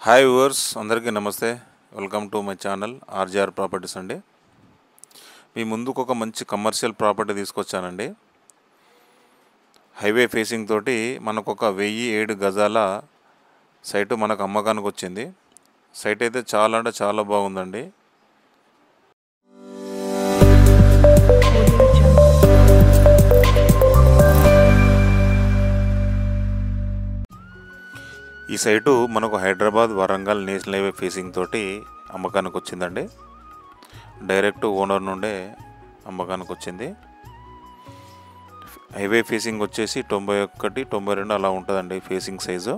Hi viewers, అందరికీ నమస్తే. Welcome to my channel RGR properties అండి. మీ ముందుకు ఒక మంచి కమర్షియల్ ప్రాపర్టీ తీసుకొచ్చానండి. హైవే ఫేసింగ్ తోటి మనకు ఒక 1007 గజాల సైటు మనకు అమ్మకానికి వచ్చింది. సైట్ అయితే చాలా అంటే చాలా బాగుందండి. ఈ సైటు మనకు Hyderabad Warangal national highway facing తోటి అమ్మకానికి వచ్చిందండి. డైరెక్ట్ ఓనర్ నుండే అమ్మకానికి వచ్చింది. హైవే ఫేసింగ్ వచ్చేసి 91, 92 అలా ఉంటుందండి ఫేసింగ్ సైజు.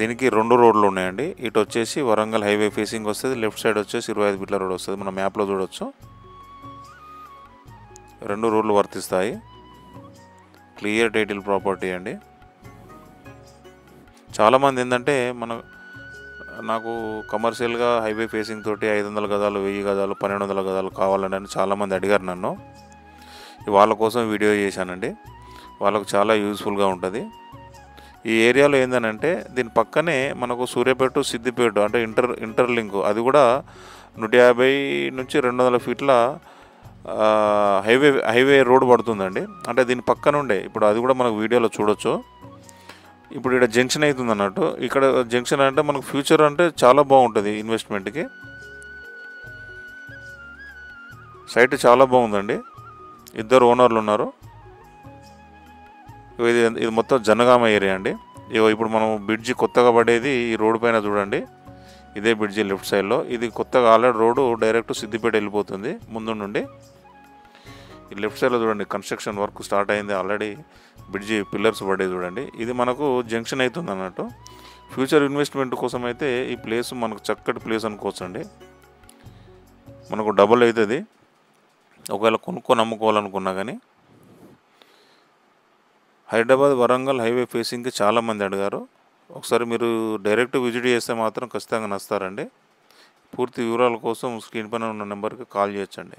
దీనికి 2 రోడ్లు ఉన్నాయండి. ఇటు వచ్చేసి వరంగల్ హైవే ఫేసింగ్ వస్తుంది, లెఫ్ట్ సైడ్ వచ్చేసి 25 ఫీట్ల రోడ్ వస్తుంది. మన మ్యాప్లో చూడవచ్చు. 2 రోడ్లు వర్తిస్తాయి. క్లియర్ టైటిల్ ప్రాపర్టీ అండి. చాలామంది ఏంటంటే నాకు కమర్షియల్గా హైవే ఫేసింగ్ తోటి 500 గజాలు, 1000 గజాలు, 1200 గజాలు కావాలని చాలామంది అడిగారు నన్ను. వాళ్ళ కోసం వీడియో చేశానండి. వాళ్ళకు చాలా యూస్ఫుల్గా ఉంటుంది. ఈ ఏరియాలో ఏంటంటే దీని పక్కనే మనకు సూర్యాపేట, సిద్దిపేట అంటే ఇంటర్లింక్, అది కూడా 150 నుంచి 200 ఫీట్ల హైవే రోడ్ పడుతుందండి. అంటే దీని పక్క నుండే ఇప్పుడు అది కూడా మనకు వీడియోలో చూడొచ్చు. ఇప్పుడు ఇక్కడ జంక్షన్ అవుతుంది అన్నట్టు. ఇక్కడ జంక్షన్ అంటే మనకు ఫ్యూచర్ అంటే చాలా బాగుంటుంది ఇన్వెస్ట్మెంట్కి. సైట్ చాలా బాగుందండి. 2 ఓనర్లు ఉన్నారు. ఇది మొత్తం జనగామ ఏరియా అండి. ఇప్పుడు మనం బ్రిడ్జి కొత్తగా పడేది ఈ రోడ్డు పైన చూడండి. ఇదే బ్రిడ్జి లెఫ్ట్ సైడ్లో. ఇది కొత్తగా ఆల్రెడీ రోడ్డు డైరెక్ట్ సిద్దిపేట వెళ్ళిపోతుంది ముందు నుండి. ఈ లెఫ్ట్ సైడ్లో చూడండి, కన్స్ట్రక్షన్ వర్క్ స్టార్ట్ అయింది ఆల్రెడీ. బ్రిడ్జి పిల్లర్స్ పడేది చూడండి. ఇది మనకు జంక్షన్ అవుతుంది అన్నట్టు. ఫ్యూచర్ ఇన్వెస్ట్మెంట్ కోసం అయితే ఈ ప్లేస్ మనకు చక్కటి ప్లేస్ అనుకోవచ్చు అండి. మనకు డబుల్ అవుతుంది ఒకవేళ కొనుక్కొని అమ్ముకోవాలనుకున్నా. కానీ హైదరాబాద్ వరంగల్ హైవే ఫేసింగ్కి చాలామంది అడిగారు. ఒకసారి మీరు డైరెక్ట్ విజిట్ చేస్తే మాత్రం ఖచ్చితంగా నస్తారండి. పూర్తి వివరాల కోసం స్క్రీన్ పైన ఉన్న నెంబర్కి కాల్ చేయొచ్చండి.